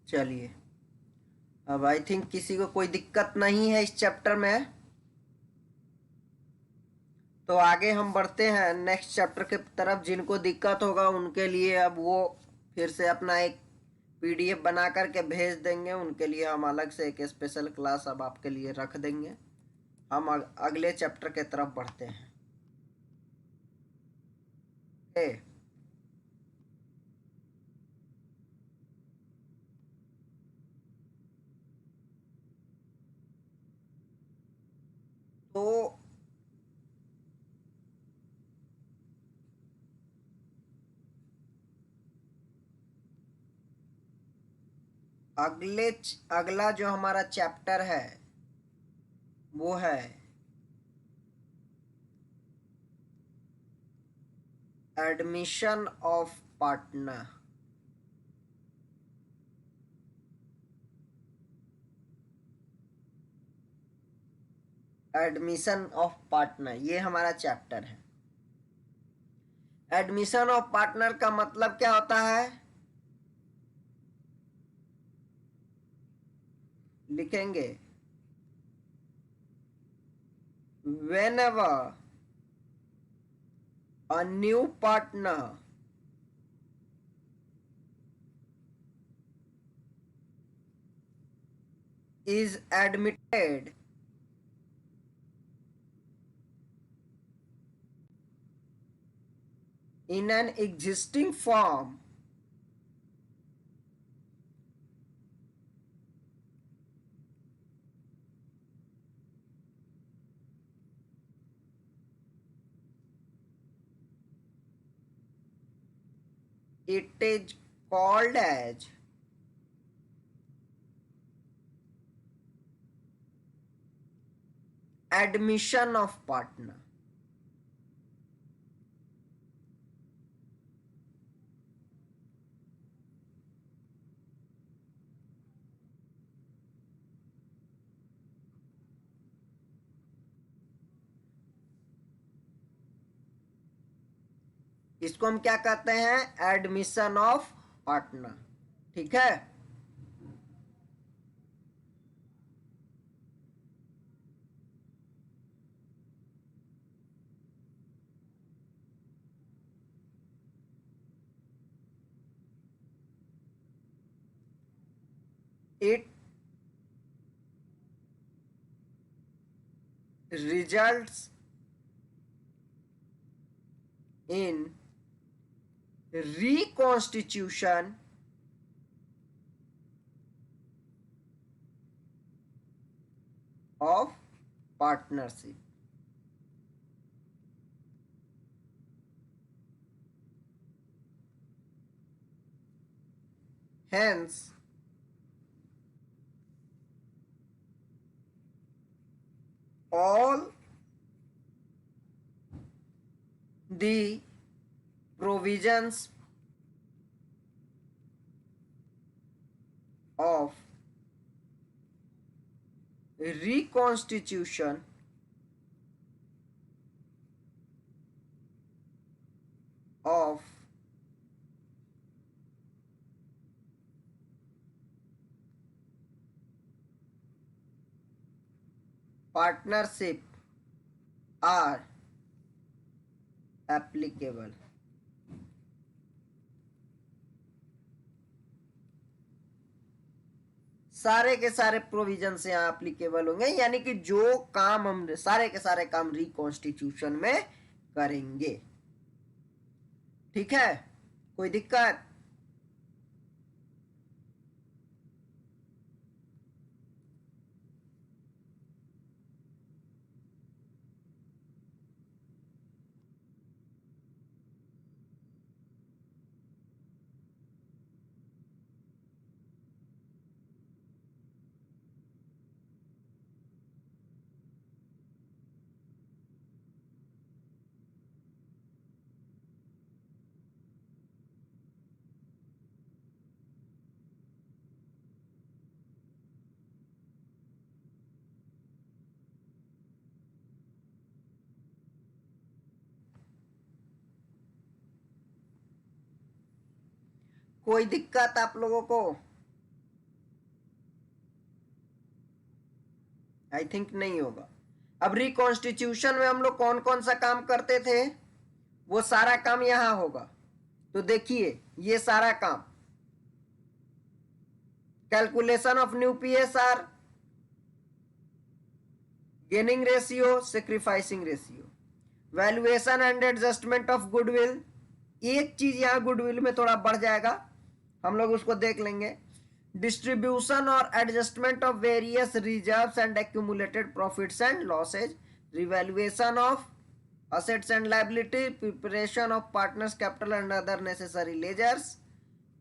चलिए, अब I think किसी को कोई दिक्कत नहीं है इस चैप्टर में, तो आगे हम बढ़ते हैं नेक्स्ट चैप्टर के तरफ। जिनको दिक्कत होगा उनके लिए अब वो फिर से अपना एक पीडीएफ बना करके भेज देंगे, उनके लिए हम अलग से एक स्पेशल क्लास अब आपके लिए रख देंगे। हम अगले चैप्टर के तरफ बढ़ते हैं। ओके, तो अगला जो हमारा चैप्टर है वो है admission of partner. Admission of partner ये हमारा चैप्टर है। एडमिशन ऑफ पार्टनर का मतलब क्या होता है? लिखेंगे whenever a new partner is admitted in an existing firm, it is called as admission of partner। इसको हम क्या कहते हैं? Admission of partner. ठीक है, it results in reconstitution of partnership। Hence, all the provisions of reconstitution of partnership are applicable। सारे के सारे प्रोविजन से यहाँ एप्लीकेबल होंगे, यानी कि जो काम हम सारे के सारे काम रिकॉन्स्टिट्यूशन में करेंगे। ठीक है, कोई दिक्कत? कोई दिक्कत आप लोगों को? आई थिंक नहीं होगा। अब रिकॉन्स्टिट्यूशन में हम लोग कौन कौन सा काम करते थे, वो सारा काम यहां होगा। तो देखिए ये सारा काम, calculation of new PSR, gaining ratio, sacrificing ratio, valuation and adjustment of goodwill. एक चीज यहां गुडविल में थोड़ा बढ़ जाएगा, हम लोग उसको देख लेंगे। डिस्ट्रीब्यूशन और adjustment of various reserves and accumulated profits and losses, revaluation of assets and liability, preparation of partners capital and other necessary ledgers,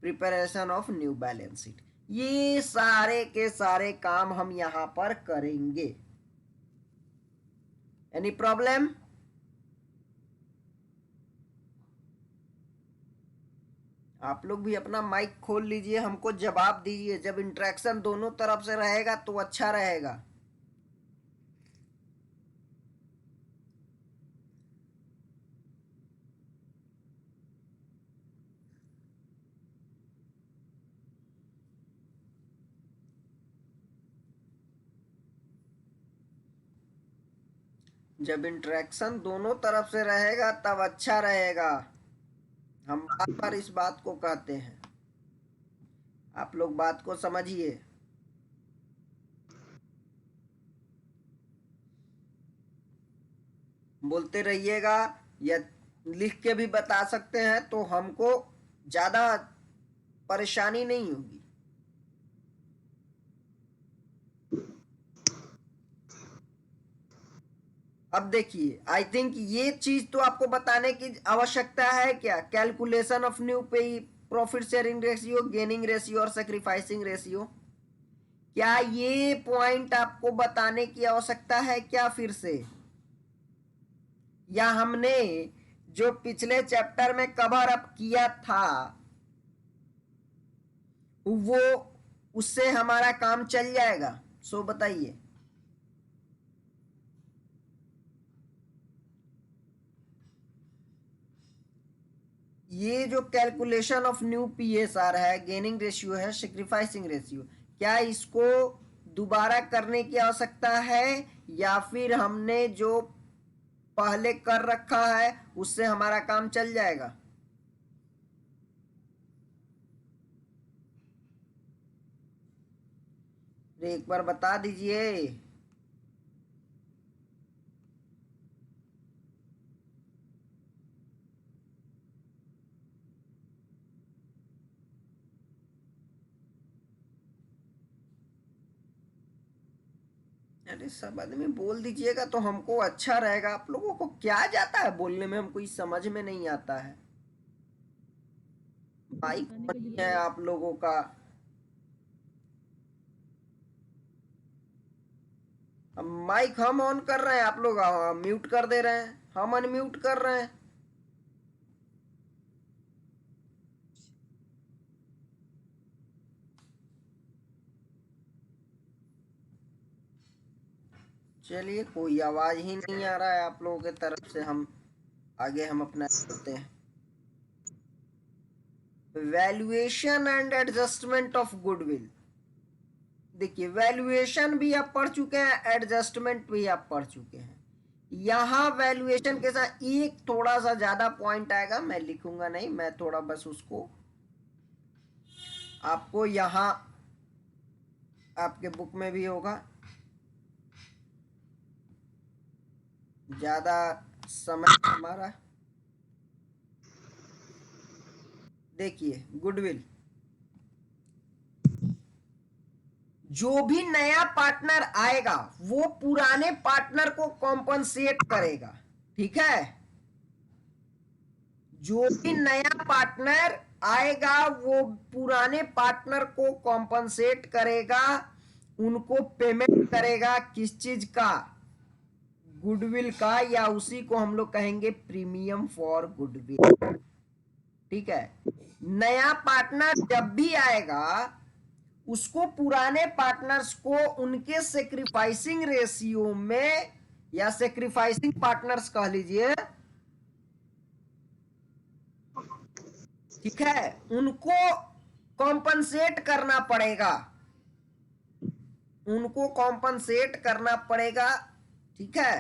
preparation of new balance sheet। ये सारे के सारे काम हम यहां पर करेंगे। Any problem? आप लोग भी अपना माइक खोल लीजिए, हमको जवाब दीजिए। जब इंटरेक्शन दोनों तरफ से रहेगा तो अच्छा रहेगा। जब इंटरेक्शन दोनों तरफ से रहेगा तब अच्छा रहेगा। हम बार बार इस बात को कहते हैं, आप लोग बात को समझिए। बोलते रहिएगा या लिख के भी बता सकते हैं तो हमको ज्यादा परेशानी नहीं होगी। अब देखिए, आई थिंक ये चीज तो आपको बताने की आवश्यकता है क्या, कैलकुलेशन ऑफ न्यू पे profit sharing ratio, gaining ratio और सेक्रीफाइसिंग रेशियो। क्या ये पॉइंट आपको बताने की आवश्यकता है क्या फिर से, या हमने जो पिछले चैप्टर में कवर अप किया था वो उससे हमारा काम चल जाएगा? सो बताइए। ये जो कैलकुलेशन ऑफ न्यू पीएसआर है, गेनिंग रेशियो है, सेक्रीफाइसिंग रेशियो, क्या इसको दोबारा करने की आवश्यकता है या फिर हमने जो पहले कर रखा है उससे हमारा काम चल जाएगा? एक बार बता दीजिए। अरे सब आदमी बोल दीजिएगा तो हमको अच्छा रहेगा। आप लोगों को क्या जाता है बोलने में, हमको इस समझ में नहीं आता है। माइक नहीं है आप लोगों का। अब माइक हम ऑन कर रहे हैं, आप लोग म्यूट कर दे रहे हैं, हम अनम्यूट कर रहे हैं। चलिए, कोई आवाज ही नहीं आ रहा है आप लोगों के तरफ से। हम आगे हम अपना करते हैं। Valuation and adjustment of goodwill. देखिए, वैल्यूएशन भी आप पढ़ चुके हैं, एडजस्टमेंट भी आप पढ़ चुके हैं। यहां वैल्यूएशन के साथ एक थोड़ा सा ज्यादा पॉइंट आएगा, मैं लिखूंगा नहीं, मैं थोड़ा बस उसको आपको यहां आपके बुक में भी होगा, ज्यादा समय हमारा। देखिए, गुडविल, जो भी नया पार्टनर आएगा वो पुराने पार्टनर को कॉम्पनसेट करेगा। ठीक है, जो भी नया पार्टनर आएगा वो पुराने पार्टनर को कॉम्पनसेट करेगा, उनको पेमेंट करेगा। किस चीज का? गुडविल का, या उसी को हम लोग कहेंगे प्रीमियम फॉर गुडविल। ठीक है, नया पार्टनर जब भी आएगा उसको पुराने पार्टनर्स को उनके सेक्रीफाइसिंग रेशियो में, या सेक्रीफाइसिंग पार्टनर्स कह लीजिए, ठीक है, उनको कॉम्पनसेट करना पड़ेगा। उनको कॉम्पनसेट करना पड़ेगा। ठीक है,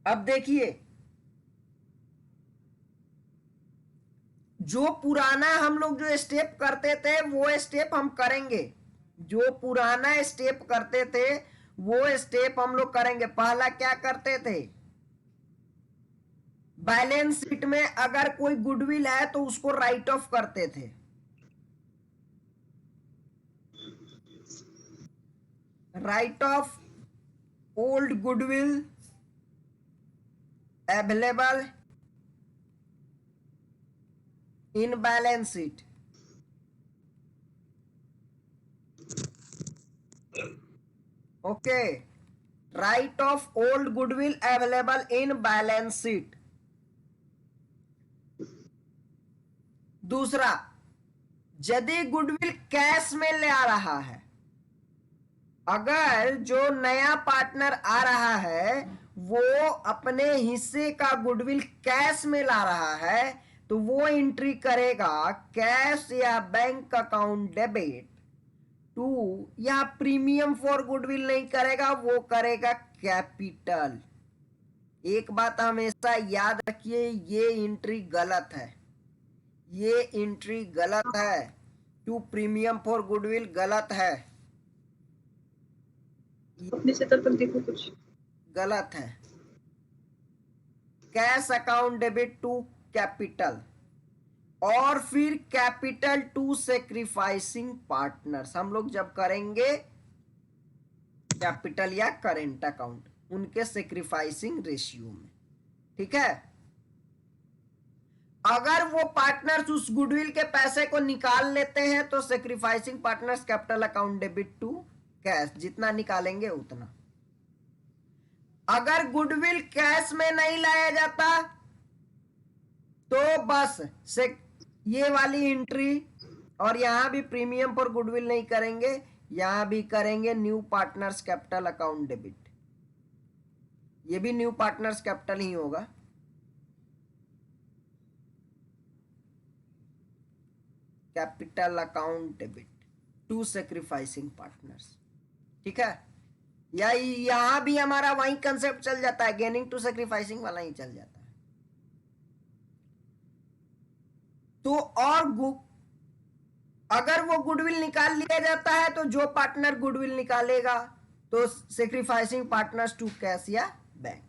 अब देखिए, जो पुराना हम लोग जो स्टेप करते थे वो स्टेप हम करेंगे। जो पुराना स्टेप करते थे वो स्टेप हम लोग करेंगे। पहला क्या करते थे, बैलेंस शीट में अगर कोई गुडविल है तो उसको राइट ऑफ करते थे। Right of old goodwill available in balance sheet. Okay, right of old goodwill available in balance sheet. दूसरा, यदि गुडविल कैश में ले आ रहा है, अगर जो नया पार्टनर आ रहा है वो अपने हिस्से का गुडविल कैश में ला रहा है, तो वो एंट्री करेगा कैश या बैंक अकाउंट डेबिट टू, या प्रीमियम फॉर गुडविल नहीं करेगा, वो करेगा कैपिटल। एक बात हमेशा याद रखिए, ये एंट्री गलत है, ये एंट्री गलत है। टू प्रीमियम फॉर गुडविल गलत है, अपने से तब तक देखो कुछ गलत है। Cash account debit to capital, और फिर कैपिटल टू सेक्रीफाइसिंग पार्टनर्स हम लोग जब करेंगे कैपिटल या करेंट अकाउंट उनके सेक्रीफाइसिंग रेशियो में। ठीक है, अगर वो पार्टनर्स उस गुडविल के पैसे को निकाल लेते हैं तो sacrificing partners capital account debit to cash, जितना निकालेंगे उतना। अगर गुडविल कैश में नहीं लाया जाता तो बस से ये वाली एंट्री, और यहां भी प्रीमियम पर गुडविल नहीं करेंगे, यहां भी करेंगे new partners capital account debit. ये भी न्यू पार्टनर्स कैपिटल ही होगा। Capital account debit to sacrificing partners. ठीक है, या यहां भी हमारा वही कंसेप्ट चल जाता है, गेनिंग टू सेक्रीफाइसिंग वाला ही चल जाता है। तो और अगर वो गुडविल निकाल लिया जाता है तो जो पार्टनर गुडविल निकालेगा तो सेक्रीफाइसिंग पार्टनर्स टू कैश या बैंक।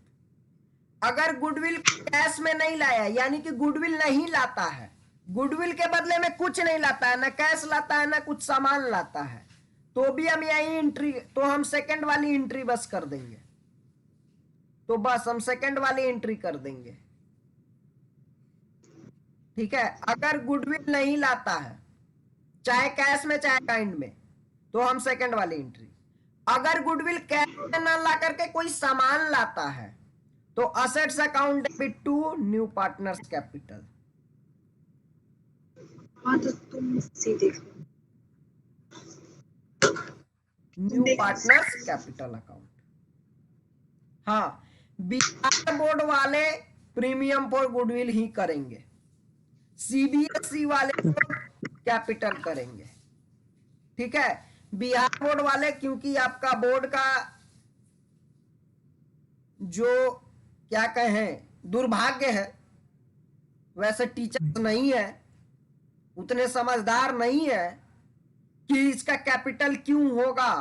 अगर गुडविल कैश में नहीं लाया, यानी कि गुडविल नहीं लाता है, गुडविल के बदले में कुछ नहीं लाता है, ना कैश लाता है ना कुछ सामान लाता है, तो भी हम यही एंट्री, तो हम सेकंड वाली एंट्री बस कर देंगे। तो बस हम सेकंड वाली एंट्री कर देंगे। ठीक है, अगर गुडविल नहीं लाता है चाहे कैश में चाहे काइंड में, तो हम सेकंड वाली एंट्री। अगर गुडविल कैश में ना ला करके कोई सामान लाता है तो assets account debit to new partners capital. हाँ तो तुम सीधे न्यू पार्टनर्स कैपिटल अकाउंट। हाँ, बिहार बोर्ड वाले प्रीमियम फॉर गुडविल ही करेंगे, सीबीएसई वाले कैपिटल करेंगे। ठीक है, बिहार बोर्ड वाले क्योंकि आपका बोर्ड का जो क्या कहें दुर्भाग्य है, वैसे टीचर नहीं है, उतने समझदार नहीं है कि इसका कैपिटल क्यों होगा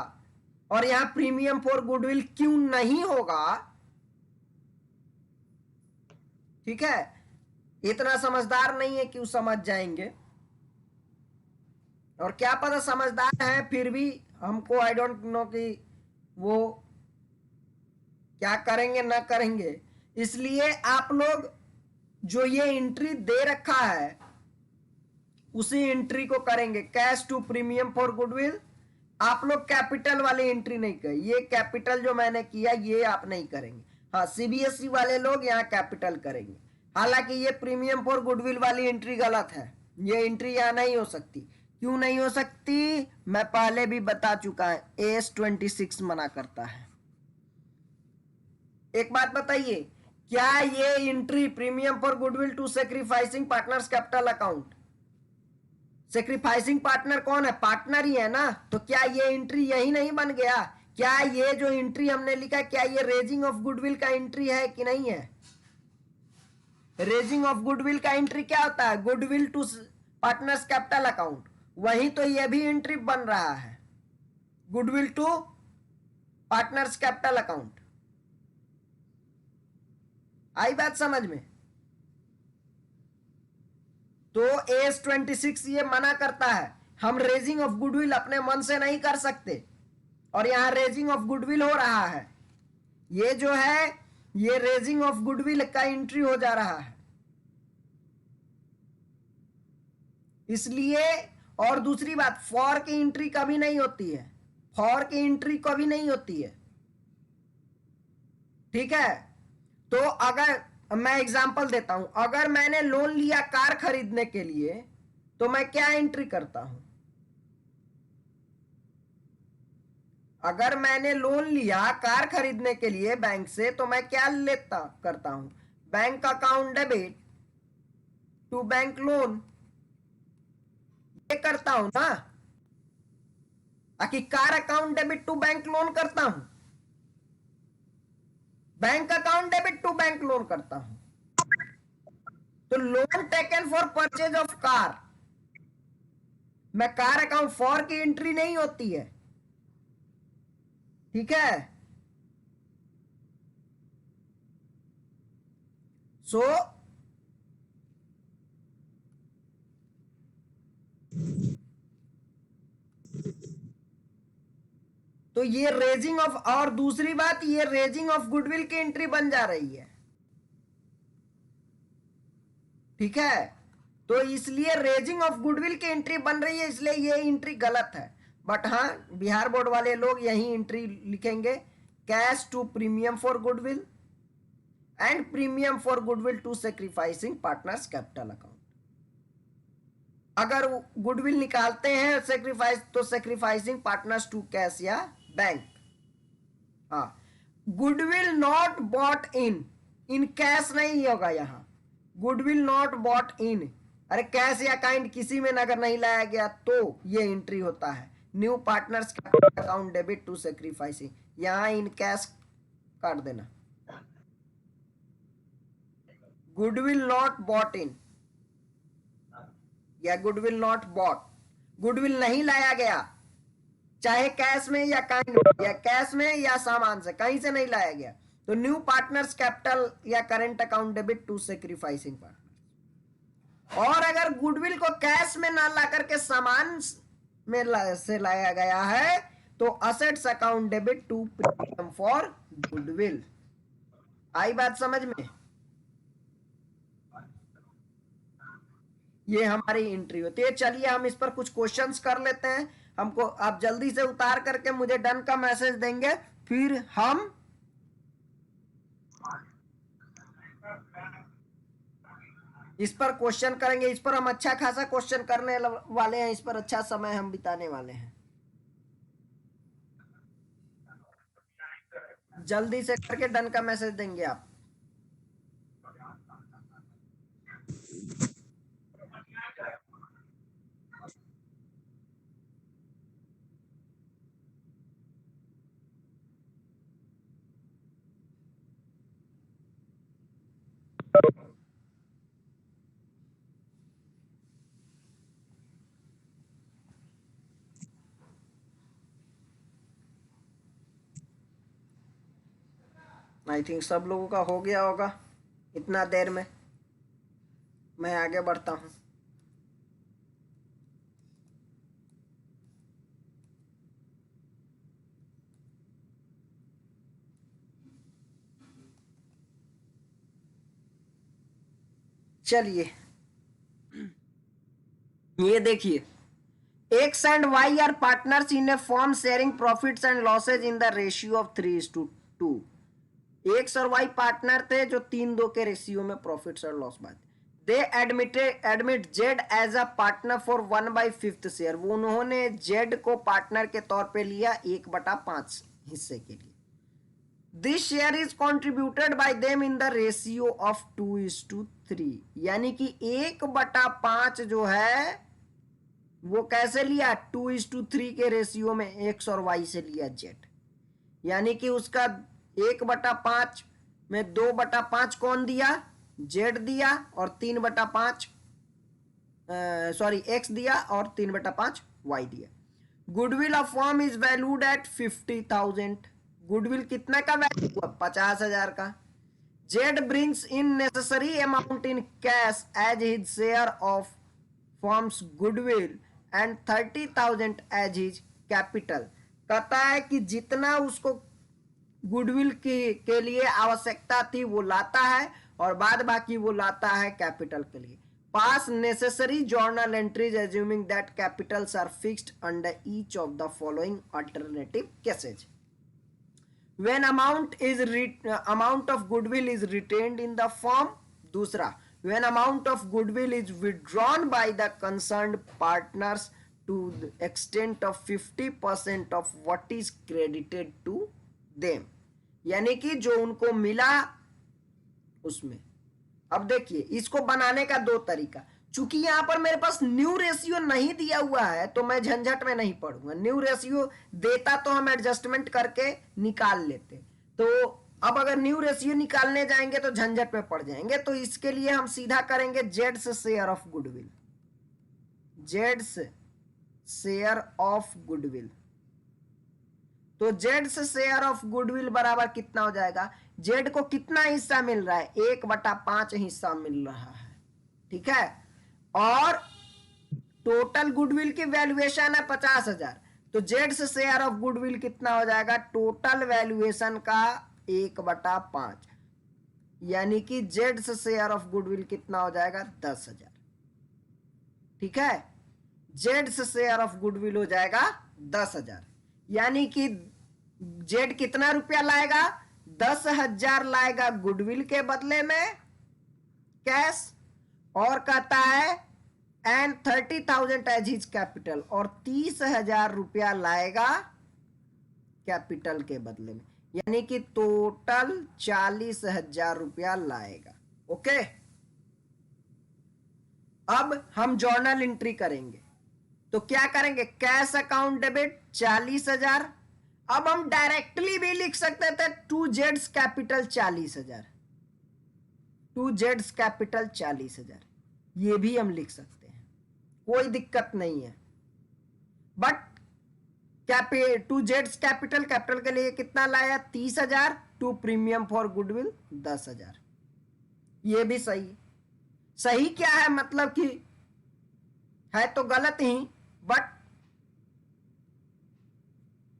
और यहां प्रीमियम फॉर गुडविल क्यों नहीं होगा। ठीक है, इतना समझदार नहीं है कि वो समझ जाएंगे, और क्या पता समझदार है फिर भी हमको आई डोंट नो कि वो क्या करेंगे ना करेंगे। इसलिए आप लोग जो ये एंट्री दे रखा है उसी एंट्री को करेंगे, cash to premium for goodwill. आप लोग कैपिटल वाली एंट्री नहीं करें, ये कैपिटल जो मैंने किया ये आप नहीं करेंगे। हाँ, सीबीएसई वाले लोग यहाँ कैपिटल करेंगे। हालांकि ये प्रीमियम फॉर गुडविल वाली एंट्री गलत है, ये एंट्री यहाँ नहीं हो सकती। क्यों नहीं हो सकती, मैं पहले भी बता चुका है, AS26 मना करता है। एक बात बताइए, क्या ये entry premium for goodwill to sacrificing partners capital account sacrificing partner कौन है? पार्टनर ही है ना। तो क्या ये एंट्री यही नहीं बन गया? क्या ये जो एंट्री हमने लिखा, क्या ये रेजिंग ऑफ गुडविल का एंट्री है कि नहीं है? रेजिंग ऑफ गुडविल का एंट्री क्या होता है? Goodwill to partners capital account. वही तो ये भी एंट्री बन रहा है, goodwill to partners capital account. आई बात समझ में? तो AS26 ये मना करता है, हम रेजिंग ऑफ गुडविल अपने मन से नहीं कर सकते, और यहां रेजिंग ऑफ गुडविल हो रहा है। ये जो है ये रेजिंग ऑफ गुडविल का एंट्री हो जा रहा है, इसलिए। और दूसरी बात, फॉर की एंट्री कभी नहीं होती है, फॉर की एंट्री कभी नहीं होती है, ठीक है। तो अगर मैं एग्जांपल देता हूं, अगर मैंने लोन लिया कार खरीदने के लिए, तो मैं क्या एंट्री करता हूं? अगर मैंने लोन लिया कार खरीदने के लिए बैंक से, तो मैं क्या करता हूं? Bank account debit to bank loan, ये करता हूं ना। आखिर car account debit to bank loan करता हूं, bank account debit to bank loan करता हूं। तो loan taken for purchase of car, मैं कार अकाउंट, फॉर की एंट्री नहीं होती है, ठीक है। सो तो ये रेजिंग ऑफ, और दूसरी बात, ये रेजिंग ऑफ गुडविल की एंट्री बन जा रही है, ठीक है। तो इसलिए रेजिंग ऑफ गुडविल की एंट्री बन रही है, इसलिए ये एंट्री गलत है। बट हाँ, बिहार बोर्ड वाले लोग यही एंट्री लिखेंगे, cash to premium for goodwill and premium for goodwill to sacrificing partners capital account. अगर गुडविल निकालते हैं सेक्रीफाइस, तो सेक्रीफाइसिंग पार्टनर्स टू कैश या बैंक। हाँ, goodwill not bought in cash नहीं होगा यहां, गुडविल नॉट बॉट इन। अरे कैश या काइंड किसी में अगर नहीं लाया गया तो ये एंट्री होता है, new partners account debit to sacrificing, यहां इन कैश काट देना। गुडविल नॉट बॉट इन या गुडविल नॉट बॉट, गुडविल नहीं लाया गया, चाहे कैश में या काइंड में, या कैश में या सामान से, कहीं से नहीं लाया गया, तो न्यू पार्टनर्स कैपिटल या current account debit to sacrificing partner. और अगर गुडविल को कैश में ना ला करके सामान में से लाया गया है, तो assets account debit to premium for goodwill. आई बात समझ में? ये हमारी एंट्री होती है। चलिए हम इस पर कुछ क्वेश्चंस कर लेते हैं। हमको आप जल्दी से उतार करके मुझे डन का मैसेज देंगे, फिर हम इस पर क्वेश्चन करेंगे। इस पर हम अच्छा खासा क्वेश्चन करने वाले हैं, इस पर अच्छा समय हम बिताने वाले हैं। जल्दी से करके डन का मैसेज देंगे आप। आई थिंक सब लोगों का हो गया होगा इतना देर में। मैं आगे बढ़ता हूं। चलिए ये देखिए, X and Y are partners in a form sharing profits and losses in the ratio of 3:2। X और वाई पार्टनर थे जो 3:2 के रेशियो में प्रॉफिट्स और लॉस बांटे। They admit Z as a partner for 1/5 share, वो उन्होंने जेड को पार्टनर के तौर पे लिया 1/5 हिस्से के लिए। This share is contributed bye them in the ratio of 2:3, यानी कि 1/5 जो है वो कैसे लिया, 2:3 के रेशियो में एक्स और वाई से लिया जेड, यानी कि उसका 1/5 में 2/5 कौन दिया, जेड दिया, और 3/5 सॉरी एक्स दिया, और 3/5 वाई दिया। Goodwill of firm is valued at 50,000, goodwill कितना का वैल्यू हुआ, 50,000 का। Z brings in necessary amount in cash as his share of firm's goodwill and 30,000 as his capital. कहता है कि जितना उसको गुडविल के लिए आवश्यकता थी वो लाता है, और बाद बाकी वो लाता है कैपिटल के लिए। Pass necessary journal entries assuming that capitals are fixed under each of the following alternative cases. When amount of goodwill is retained in the firm, दूसरा, when amount of goodwill is withdrawn by the concerned partners to the extent of 50% of what is credited to them, यानी कि जो उनको मिला उसमें। अब देखिए इसको बनाने का दो तरीका, चूंकि यहां पर मेरे पास न्यू रेशियो नहीं दिया हुआ है तो मैं झंझट में नहीं पड़ूंगा, न्यू रेशियो देता तो हम एडजस्टमेंट करके निकाल लेते। तो अब अगर न्यू रेशियो निकालने जाएंगे तो झंझट में पड़ जाएंगे, तो इसके लिए हम सीधा करेंगे जेड से शेयर ऑफ गुडविल, जेड से शेयर ऑफ गुडविल। तो जेड से शेयर ऑफ गुडविल बराबर कितना हो जाएगा, जेड को कितना हिस्सा मिल रहा है, 1/5 हिस्सा मिल रहा है, ठीक है। और टोटल गुडविल की वैल्यूएशन है 50,000, तो जेड से शेयर ऑफ गुडविल कितना हो जाएगा, टोटल वैल्यूएशन का 1/5, यानी कि जेड से शेयर ऑफ गुडविल कितना हो जाएगा, 10,000, ठीक है। जेड से शेयर ऑफ गुडविल हो जाएगा 10,000, यानी कि जेड कितना रुपया लाएगा, 10,000 लाएगा गुडविल के बदले में कैश, और कहता है एंड 30,000 एज हिज कैपिटल, और 30,000 रुपया लाएगा कैपिटल के बदले में, यानी कि टोटल 40,000 रुपया लाएगा। ओके, अब हम जर्नल एंट्री करेंगे, तो क्या करेंगे, कैश अकाउंट डेबिट 40,000। अब हम डायरेक्टली भी लिख सकते थे टू जेड्स कैपिटल 40,000, टू जेड्स कैपिटल 40,000, ये भी हम लिख सकते हैं, कोई दिक्कत नहीं है। बट टू जेड्स कैपिटल, कैपिटल के लिए कितना लाया, 30,000, टू प्रीमियम फॉर गुडविल 10,000, ये भी सही। सही क्या है, मतलब कि है तो गलत ही, बट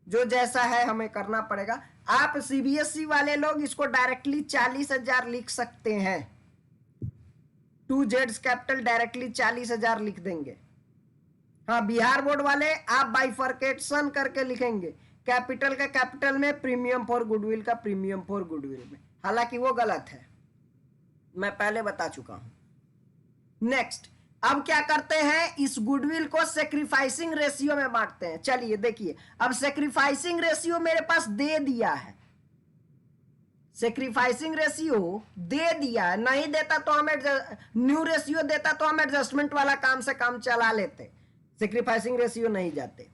जो जैसा है हमें करना पड़ेगा। आप सीबीएसई वाले लोग इसको डायरेक्टली 40,000 लिख सकते हैं, टू जेड्स कैपिटल डायरेक्टली 40,000 लिख देंगे। हाँ, बिहार बोर्ड वाले आप बाइफर्केशन करके लिखेंगे, कैपिटल का कैपिटल में, प्रीमियम फॉर गुडविल का प्रीमियम फॉर गुडविल में, हालांकि वो गलत है, मैं पहले बता चुका हूं। नेक्स्ट, अब क्या करते हैं, इस गुडविल को सेक्रीफाइसिंग रेशियो में बांटते हैं। चलिए देखिए, अब सेक्रीफाइसिंग रेशियो मेरे पास दे दिया है, सेक्रीफाइसिंग रेशियो दे दिया है, नहीं देता तो हम न्यू रेशियो देता तो हम एडजस्टमेंट वाला काम से काम चला लेते, सेक्रीफाइसिंग रेशियो नहीं जाते,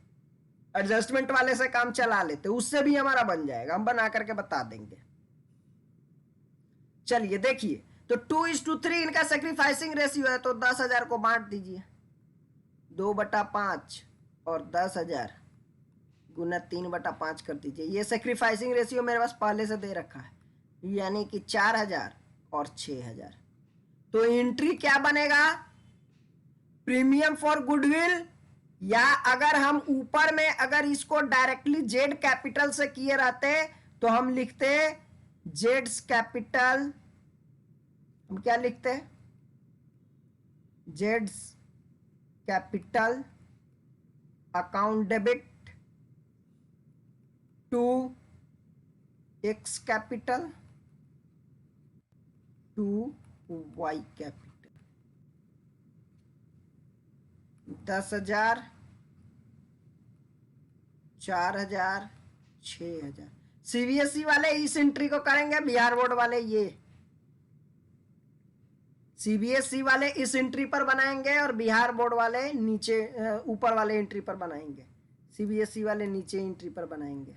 एडजस्टमेंट वाले से काम चला लेते, उससे भी हमारा बन जाएगा, हम बना करके बता देंगे। चलिए देखिए, तो 2:3 इनका सेक्रीफाइसिंग रेशियो है, तो 10,000 को बांट दीजिए, 2/5 और 10,000 गुना 3/5 कर दीजिए। ये सेक्रीफाइसिंग रेशियो मेरे पास पहले से दे रखा है, यानी कि 4,000 और 6,000। तो एंट्री क्या बनेगा, प्रीमियम फॉर गुडविल, या अगर हम ऊपर में अगर इसको डायरेक्टली जेड कैपिटल से किए रहते तो हम लिखते जेड्स कैपिटल, हम क्या लिखते हैं, जेड्स capital account debit to X capital to Y capital, 10,000, 4,000, 6,000। CBSE वाले इस एंट्री को करेंगे, बिहार बोर्ड वाले ये सीबीएसई वाले इस एंट्री पर बनाएंगे और बिहार बोर्ड वाले नीचे ऊपर वाले एंट्री पर बनाएंगे। सीबीएसई वाले नीचे एंट्री पर बनाएंगे।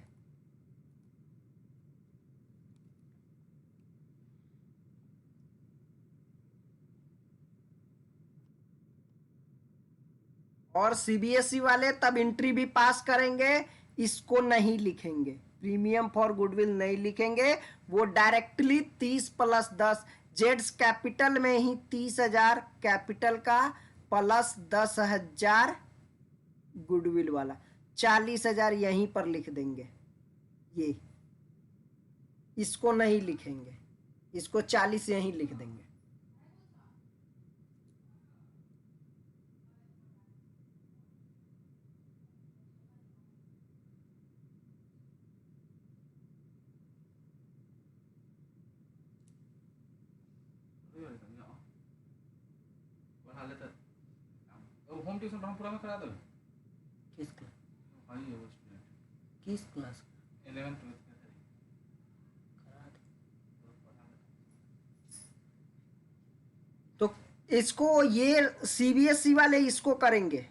और सीबीएसई वाले तब एंट्री भी पास करेंगे, इसको नहीं लिखेंगे, प्रीमियम फॉर गुडविल नहीं लिखेंगे, वो डायरेक्टली 30 + 10 जेड्स कैपिटल में ही 30,000 कैपिटल का प्लस 10,000 गुडविल वाला 40,000 यहीं पर लिख देंगे। ये इसको नहीं लिखेंगे, इसको 40 यहीं लिख देंगे। होम ट्यूशन ब्रह्मपुरा में करा दो। किस क्लास? हाँ ये वो स्टूडेंट किस क्लास? 11th 12th का करा दे। तो इसको ये सीबीएसई वाले इसको करेंगे,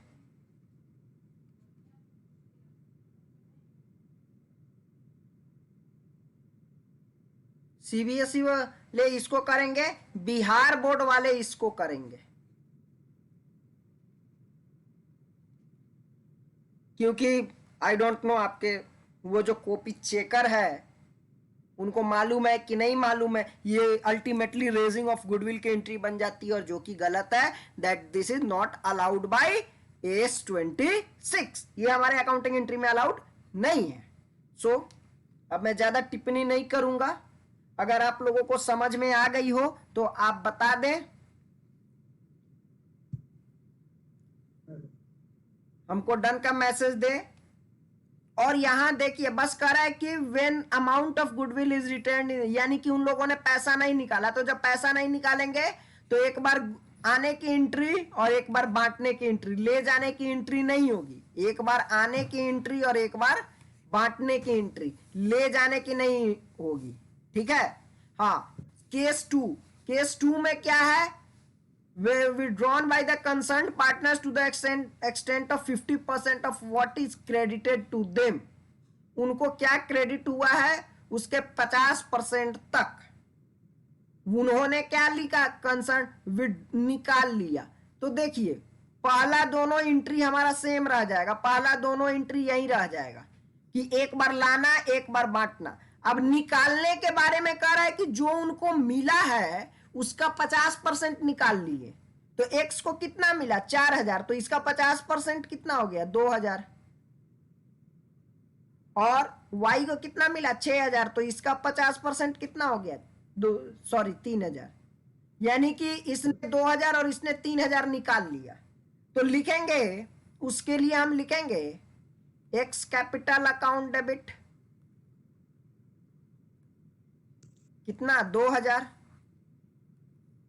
सीबीएसई वाले इसको करेंगे, बिहार बोर्ड वाले इसको करेंगे, क्योंकि आई डोंट नो आपके वो जो कॉपी चेकर है उनको मालूम है कि नहीं मालूम है, ये अल्टीमेटली रेजिंग ऑफ गुडविल की एंट्री बन जाती है, और जो कि गलत है, that this is not allowed by AS 26। ये हमारे अकाउंटिंग एंट्री में अलाउड नहीं है। सो अब मैं ज्यादा टिप्पणी नहीं करूंगा। अगर आप लोगों को समझ में आ गई हो तो आप बता दें, हमको डन का मैसेज दें। और यहां देखिए बस कह रहा है कि when amount of goodwill is return, यानी कि उन लोगों ने पैसा नहीं निकाला, तो जब पैसा नहीं निकालेंगे तो एक बार आने की एंट्री और एक बार बांटने की एंट्री, ले जाने की एंट्री नहीं होगी, एक बार आने की एंट्री और एक बार बांटने की एंट्री, ले जाने की नहीं होगी। ठीक है। हाँ, केस 2 में क्या है, withdrawn by the concerned partners to the extent of 50% of what is credited to them। उनको क्या क्रेडिट हुआ है, उसके 50% तक उन्होंने क्या लिखा, कंसर्न निकाल लिया। तो देखिए पहला दोनों एंट्री हमारा सेम रह जाएगा, पहला दोनों एंट्री यही रह जाएगा कि एक बार लाना एक बार बांटना। अब निकालने के बारे में कह रहा है कि जो उनको मिला है उसका 50% निकाल लिए, तो x को कितना मिला 4,000, तो इसका 50% कितना हो गया 2,000, और y को कितना मिला 6,000, तो इसका 50% कितना हो गया 3,000, यानी कि इसने 2,000 और इसने 3,000 निकाल लिया। तो लिखेंगे, उसके लिए हम लिखेंगे x कैपिटल अकाउंट डेबिट कितना 2,000,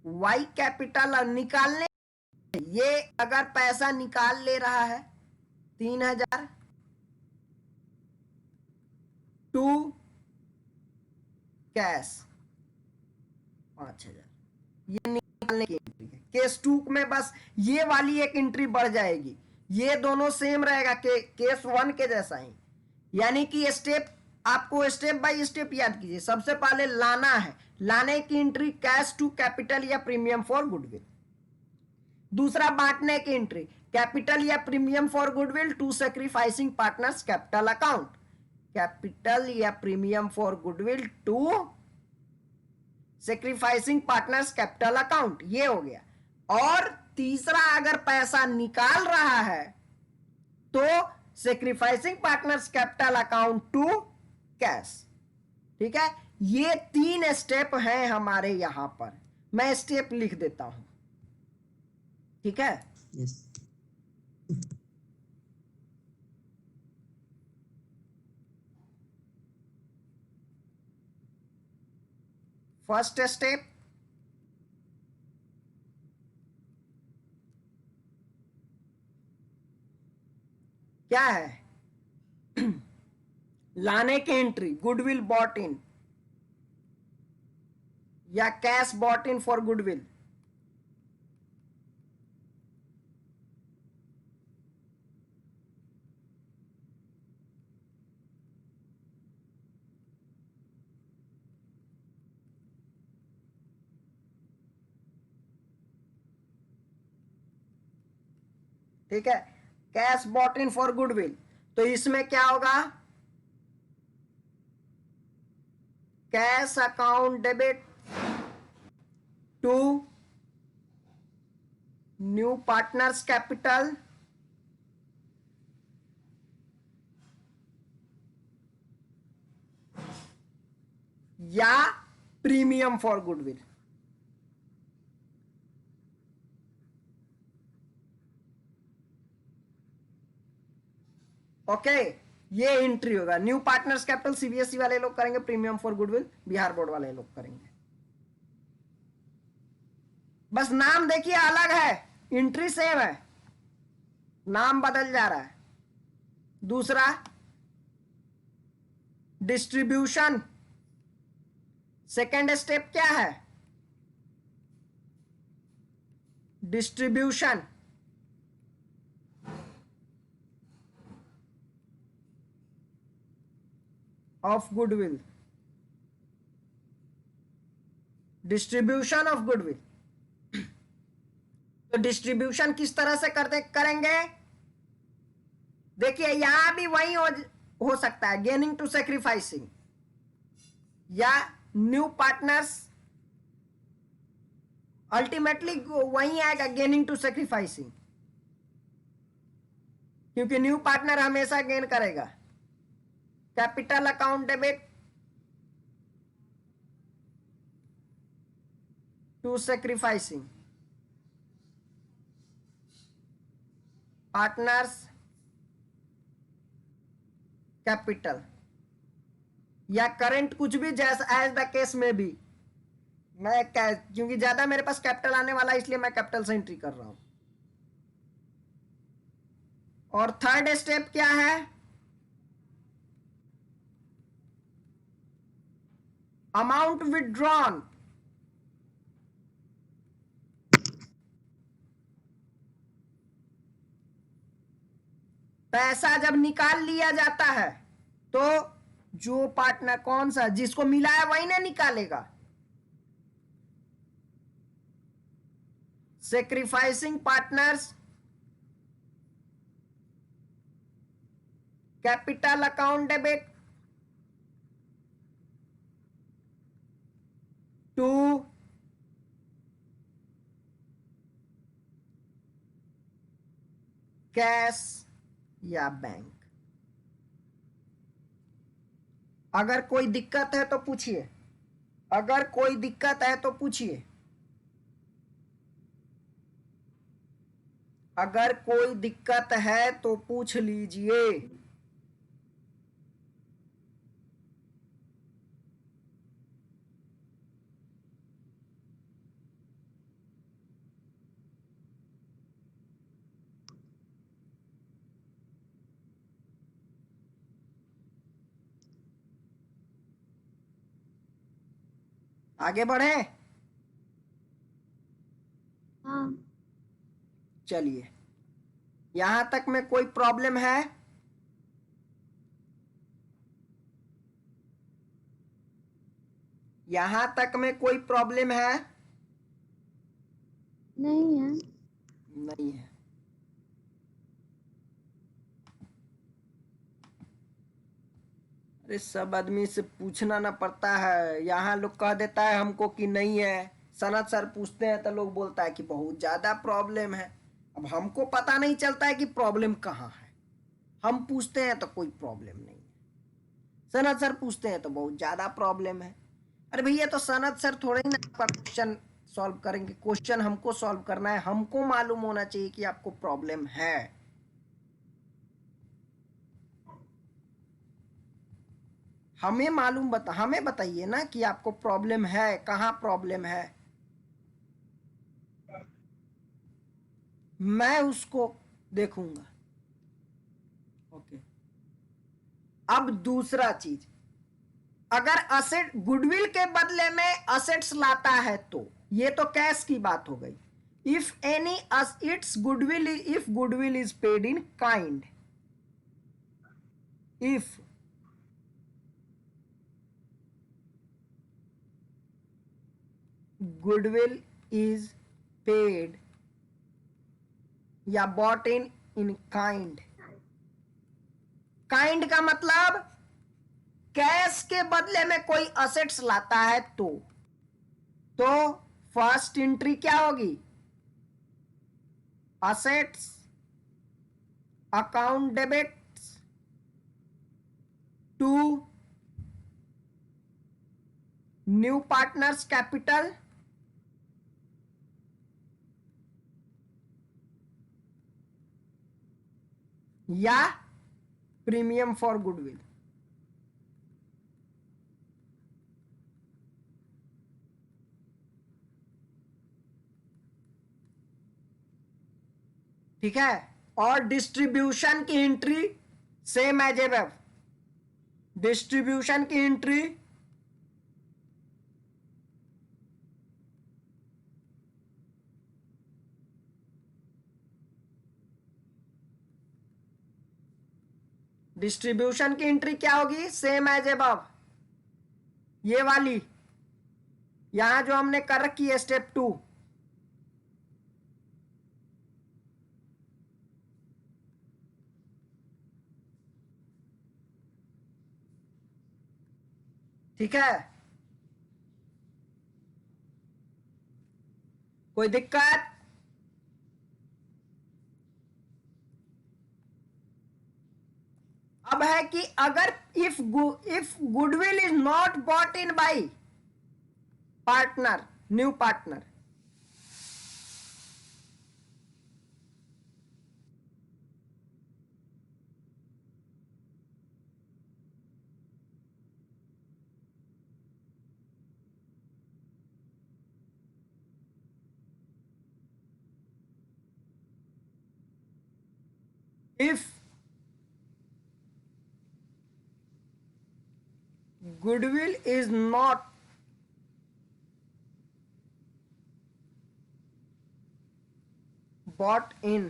y कैपिटल निकालने, ये अगर पैसा निकाल ले रहा है 3,000 टू कैश 5,000, ये निकालने की एंट्री है। केस 2 में बस ये वाली एक एंट्री बढ़ जाएगी, ये दोनों सेम रहेगा केस 1 के जैसा ही, यानी कि स्टेप आपको स्टेप बाय स्टेप याद कीजिए। सबसे पहले लाना है, लाने की एंट्री कैश टू कैपिटल या प्रीमियम फॉर गुडविल। दूसरा बांटने की एंट्री कैपिटल या premium for goodwill to sacrificing partners capital account, capital या premium for goodwill to sacrificing partners capital account, ये हो गया। और तीसरा अगर पैसा निकाल रहा है तो sacrificing partners capital account to cash. ठीक है, ये 3 स्टेप हैं हमारे यहां पर, मैं स्टेप लिख देता हूं। ठीक है, यस। फर्स्ट स्टेप, क्या है, लाने की एंट्री गुडविल बॉट इन या cash bought in for goodwill, ठीक है, cash bought in for goodwill, तो इसमें क्या होगा, cash account debit to new partners capital या प्रीमियम फॉर गुडविल। ओके, ये एंट्री होगा। न्यू पार्टनर्स कैपिटल सीबीएसई वाले लोग करेंगे, premium for goodwill Bihar board वाले लोग करेंगे। बस नाम देखिए अलग है, एंट्री सेम है, नाम बदल जा रहा है। दूसरा, डिस्ट्रीब्यूशन, सेकेंड स्टेप क्या है, distribution of goodwill, distribution of goodwill. तो डिस्ट्रीब्यूशन किस तरह से करते करेंगे, देखिए यहां भी वही हो सकता है, गेनिंग टू सेक्रीफाइसिंग या न्यू पार्टनर्स, अल्टीमेटली वही आएगा, गेनिंग टू सेक्रीफाइसिंग, क्योंकि न्यू पार्टनर हमेशा गेन करेगा। Capital account debit to sacrificing partners capital, या करंट, कुछ भी जैसा एज द केस में भी। मैं क्योंकि ज्यादा मेरे पास कैपिटल आने वाला है, इसलिए मैं कैपिटल से एंट्री कर रहा हूं। और थर्ड स्टेप क्या है, अमाउंट विथड्रॉन, पैसा जब निकाल लिया जाता है तो जो पार्टनर, कौन सा, जिसको मिला है वही ना निकालेगा। Sacrificing partners capital account debit to cash या बैंक। अगर कोई दिक्कत है तो पूछिए, अगर कोई दिक्कत है तो पूछिए, अगर कोई दिक्कत है तो पूछ लीजिए। आगे बढ़े, हाँ। चलिए, यहां तक में कोई प्रॉब्लम है, यहां तक में कोई प्रॉब्लम है, नहीं है। नहीं है। अरे सब आदमी से पूछना ना पड़ता है, यहाँ लोग कह देता है हमको कि नहीं है, सनत सर पूछते हैं तो लोग बोलता है कि बहुत ज्यादा प्रॉब्लम है। अब हमको पता नहीं चलता है कि प्रॉब्लम कहाँ है, हम पूछते हैं तो कोई प्रॉब्लम नहीं है, सनत सर पूछते हैं तो बहुत ज्यादा प्रॉब्लम है। अरे भैया, तो सनत सर थोड़े ही ना आपका क्वेश्चन सॉल्व करेंगे, क्वेश्चन हमको सॉल्व करना है, हमको मालूम होना चाहिए कि आपको प्रॉब्लम है। हमें मालूम हमें बताइए ना कि आपको प्रॉब्लम है, कहाँ प्रॉब्लम है, मैं उसको देखूंगा। ओके, अब दूसरा चीज, अगर असेट गुडविल के बदले में असेट्स लाता है तो ये तो कैश की बात हो गई। If any it's goodwill, if goodwill is paid in kind, if goodwill is paid या bought in in kind. Kind का मतलब कैश के बदले में कोई असेट्स लाता है तो फर्स्ट एंट्री क्या होगी? Assets account debits to new partners capital या प्रीमियम फॉर गुडविल। ठीक है। और डिस्ट्रीब्यूशन की entry same as above. Distribution की एंट्री डिस्ट्रीब्यूशन की एंट्री क्या होगी? Same as above. ये वाली यहां जो हमने कर रखी है स्टेप 2। ठीक है, कोई दिक्कत? अब है कि अगर if goodwill is not bought in by partner, new partner, if goodwill is not bought in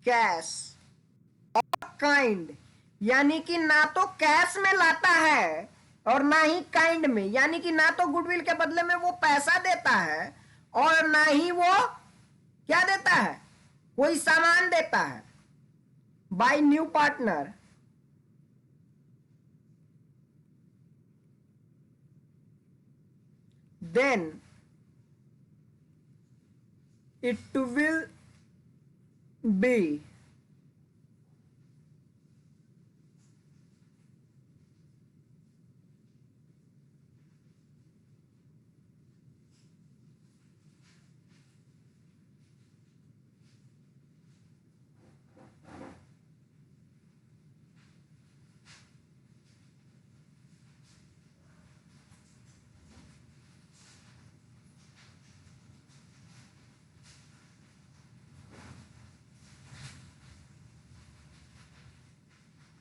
cash और काइंड, यानी कि ना तो कैश में लाता है और ना ही काइंड में, यानी कि ना तो गुडविल के बदले में वो पैसा देता है और ना ही वो क्या देता है, कोई सामान देता है। By new partner, then it will be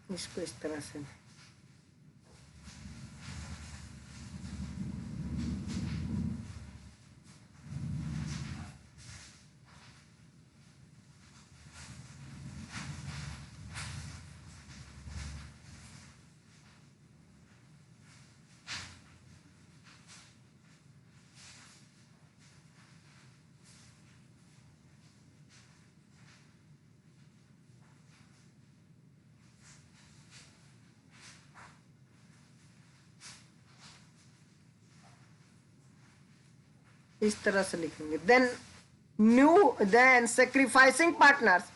इसको इस तरह से इस तरह से लिखेंगे। Then sacrificing partners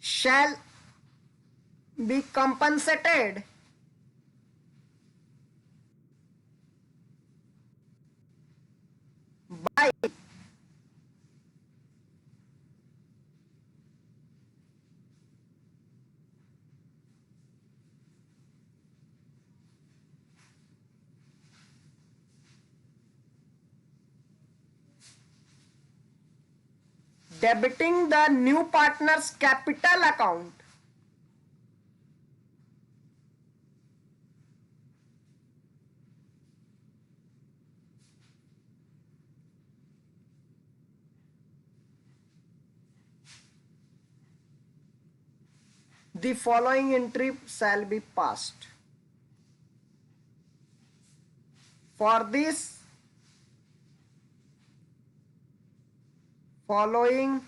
shall be compensated by debiting the new partner's capital account the following entry shall be passed। For this following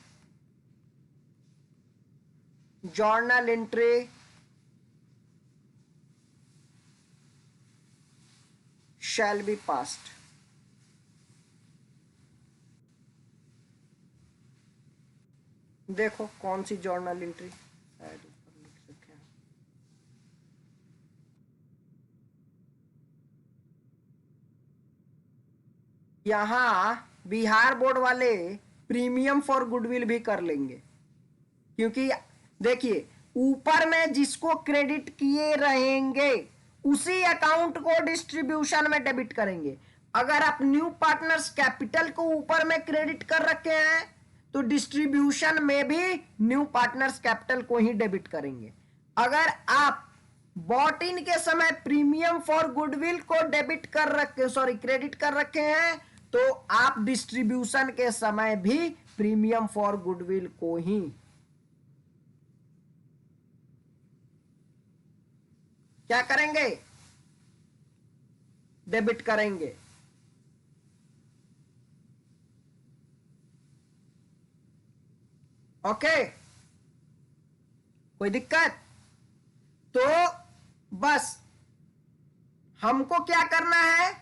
journal entry shall be passed. देखो कौन सी जर्नल एंट्री शायद ऊपर लिख सके हैं। यहाँ बिहार बोर्ड वाले प्रीमियम फॉर गुडविल भी कर लेंगे, क्योंकि देखिए ऊपर में जिसको क्रेडिट किए रहेंगे उसी अकाउंट को डिस्ट्रीब्यूशन में डेबिट करेंगे। अगर आप न्यू पार्टनर्स कैपिटल को ऊपर में क्रेडिट कर रखे हैं तो डिस्ट्रीब्यूशन में भी न्यू पार्टनर्स कैपिटल को ही डेबिट करेंगे। अगर आप बॉट इन के समय प्रीमियम फॉर गुडविल को डेबिट कर रखे क्रेडिट कर रखे हैं तो आप डिस्ट्रीब्यूशन के समय भी प्रीमियम फॉर गुडविल को ही क्या करेंगे, डेबिट करेंगे। ओके, कोई दिक्कत? तो बस हमको क्या करना है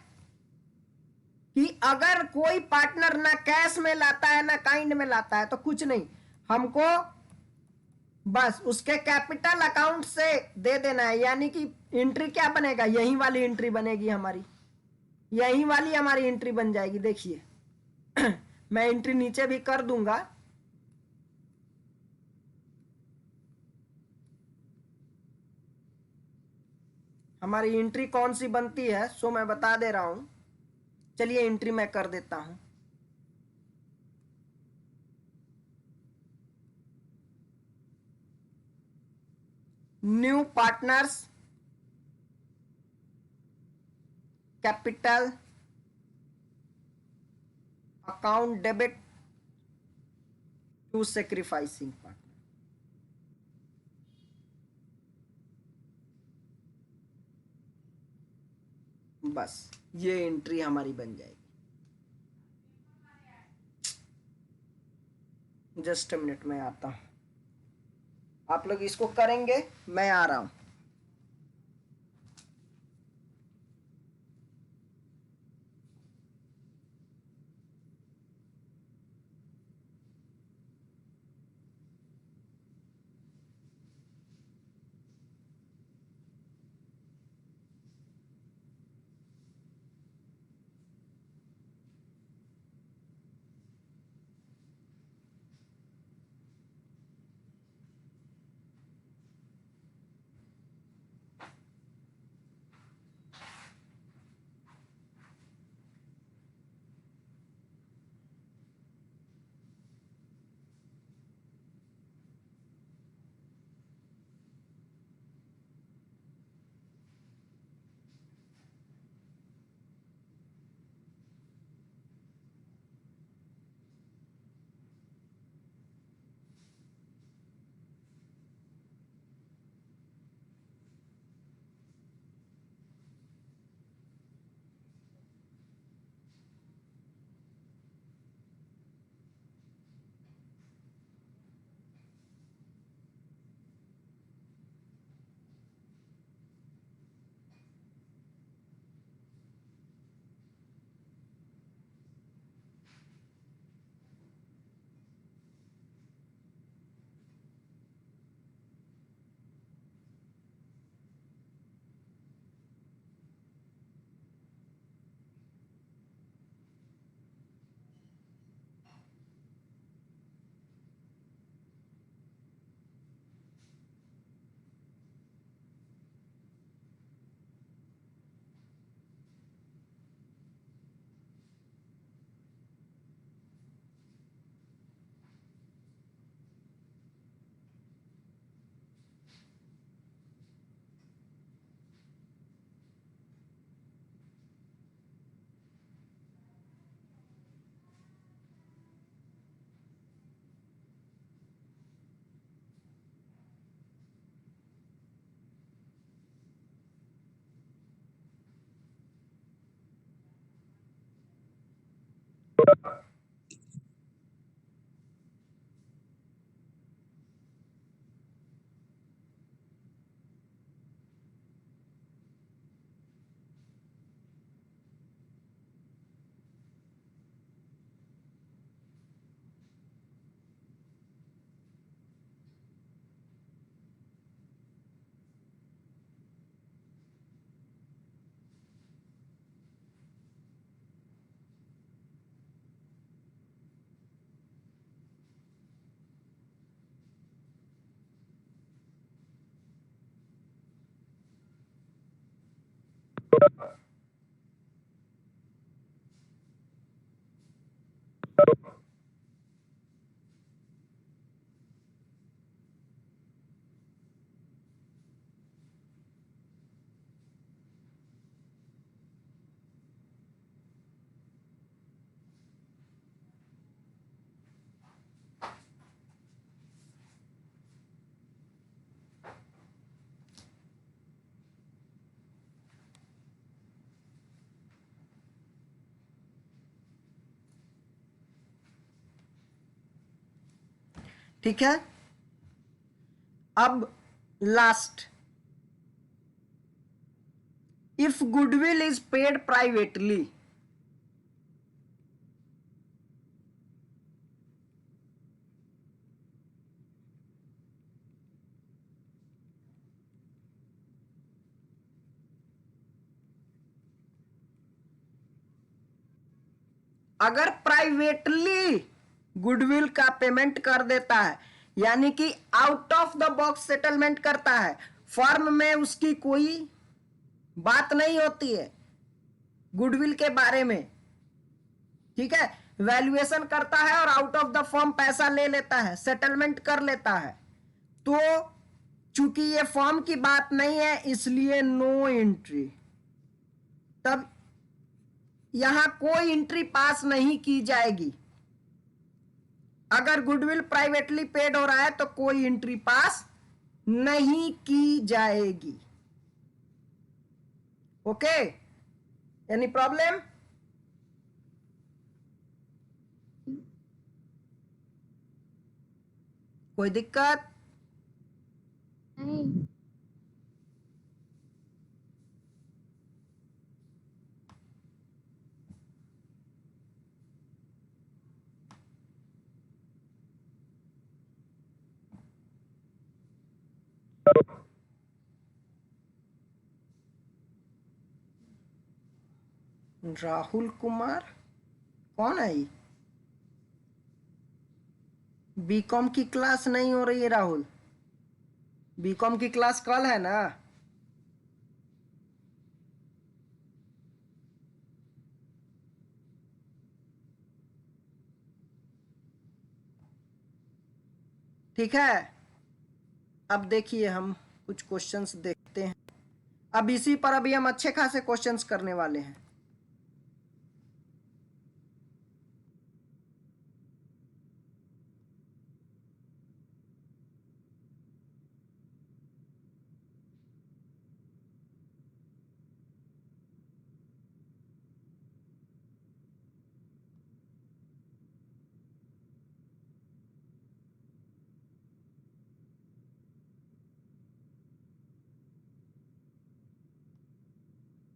कि अगर कोई पार्टनर ना कैश में लाता है ना काइंड में लाता है तो कुछ नहीं, हमको बस उसके कैपिटल अकाउंट से दे देना है। यानी कि एंट्री क्या बनेगा, यही वाली एंट्री बनेगी हमारी, यही वाली हमारी एंट्री बन जाएगी। देखिए मैं एंट्री नीचे भी कर दूंगा। हमारी एंट्री कौन सी बनती है सो मैं बता दे रहा हूं। चलिए एंट्री मैं कर देता हूं। New partners capital account debit to sacrificing partner. बस ये एंट्री हमारी बन जाएगी। जस्ट अ मिनट में आता हूं, आप लोग इसको करेंगे, मैं आ रहा हूं। ठीक है, अब last, if goodwill is paid privately, अगर प्राइवेटली गुडविल का पेमेंट कर देता है, यानी कि out of the box settlement करता है, फर्म में उसकी कोई बात नहीं होती है गुडविल के बारे में, ठीक है, वैल्यूएशन करता है और आउट ऑफ द फर्म पैसा ले लेता है, सेटलमेंट कर लेता है, तो चूंकि ये फर्म की बात नहीं है इसलिए नो एंट्री, तब यहां कोई एंट्री पास नहीं की जाएगी। अगर गुडविल प्राइवेटली पेड हो रहा है तो कोई एंट्री पास नहीं की जाएगी। Okay, any problem? कोई दिक्कत? नहीं। राहुल कुमार कौन है ये? बीकॉम की क्लास नहीं हो रही है राहुल, बीकॉम की क्लास कल है ना? ठीक है, अब देखिए हम कुछ क्वेश्चंस देखते हैं। अब इसी पर अभी हम अच्छे खासे क्वेश्चंस करने वाले हैं।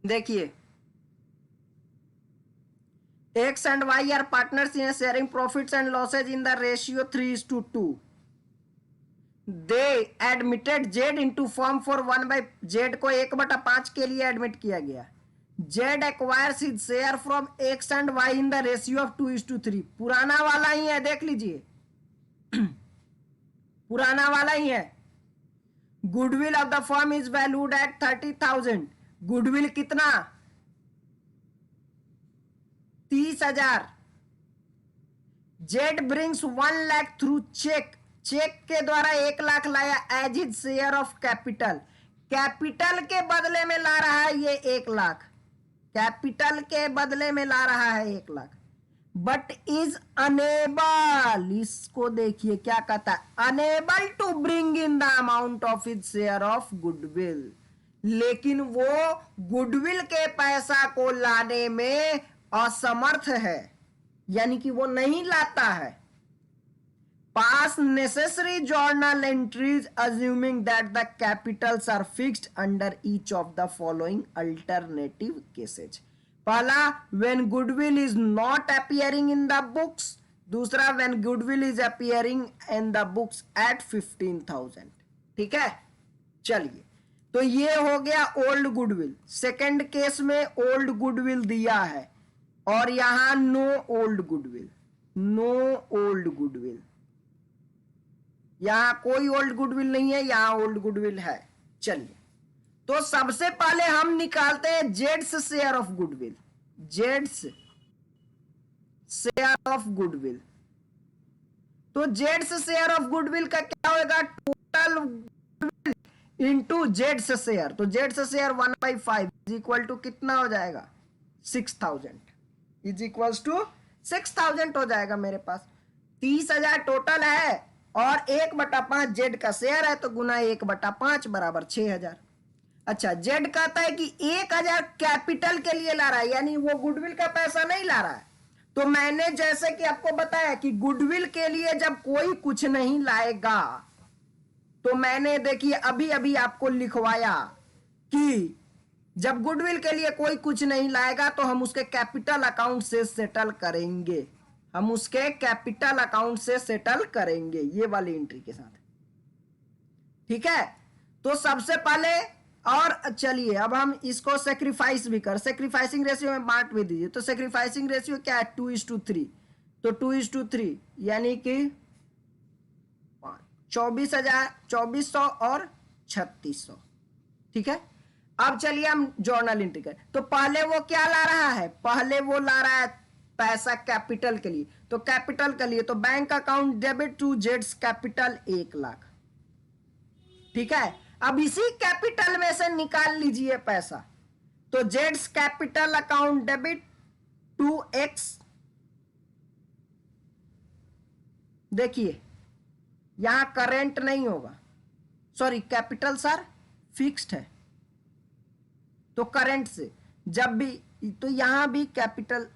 देखिए, X and Y are partners in sharing profits and losses in the ratio 3:2. They admitted Z into firm for 1/, Z को 1/5 के लिए एडमिट किया गया। Z acquires his share from X and Y in the ratio of 2:3। पुराना वाला ही है, देख लीजिए पुराना वाला ही है। Goodwill of the firm is valued at 30,000। Goodwill कितना? 30,000। Z brings 1 lakh through cheque, cheque के द्वारा 1 लाख लाया as his share of capital. Capital के बदले में ला रहा है ये 1 लाख, कैपिटल के बदले में ला रहा है 1 लाख। बट इज अनेबल, इसको देखिए क्या कहता है, unable to bring in the amount of his share of goodwill. लेकिन वो गुडविल के पैसा को लाने में असमर्थ है। यानी कि वो नहीं लाता है। pass necessary journal entries assuming that the capitals are fixed under each of the following alternative cases. पहला, when goodwill is not appearing in the books. दूसरा, when goodwill is appearing in the books at 15,000. ठीक है, चलिए, तो ये हो गया old goodwill. Second case में ओल्ड गुडविल दिया है और यहां no old goodwill, no old goodwill, यहां कोई ओल्ड गुडविल नहीं है, यहां ओल्ड गुडविल है। चलिए, तो सबसे पहले हम निकालते हैं जेड्स शेयर ऑफ गुडविल। जेड्स शेयर ऑफ गुडविल, तो जेड्स शेयर ऑफ गुडविल का क्या होगा? टोटल गुडविल इंटू जेड्स शेयर। तो जेड्स शेयर 1/5 इज इक्वल टू कितना हो जाएगा? 6000 इज इक्वल टू 6000 हो जाएगा। मेरे पास 30,000 टोटल है और 1/5 जेड का शेयर है, तो गुना 1/5 बराबर 6000। अच्छा, जेड कहता है कि 1000 कैपिटल के लिए ला रहा है, यानी वो गुडविल का पैसा नहीं ला रहा है। तो मैंने जैसे कि आपको बताया कि गुडविल के लिए जब कोई कुछ नहीं लाएगा, तो मैंने देखिए अभी अभी आपको लिखवाया कि जब गुडविल के लिए कोई कुछ नहीं लाएगा तो हम उसके कैपिटल अकाउंट से सेटल करेंगे, हम उसके कैपिटल अकाउंट से सेटल करेंगे ये वाली एंट्री के साथ। ठीक है, तो सबसे पहले, और चलिए अब हम इसको सेक्रीफाइस भी कर, सेक्रीफाइसिंग रेशियो में बांट भी दीजिए। तो सेक्रीफाइसिंग रेशियो क्या है? 2:3। तो 2:3 यानी कि 24,000 और 3600। ठीक है, अब चलिए हम जर्नल एंट्री करें। तो पहले वो क्या ला रहा है? पहले वो ला रहा है पैसा कैपिटल के लिए। तो कैपिटल के लिए तो बैंक अकाउंट डेबिट टू जेड्स कैपिटल 1 लाख। ठीक है, अब इसी कैपिटल में से निकाल लीजिए पैसा। तो जेड्स capital account debit to X, देखिए यहां करेंट नहीं होगा, सॉरी कैपिटल सर फिक्स्ड है, तो करंट से जब भी, तो यहां भी कैपिटल,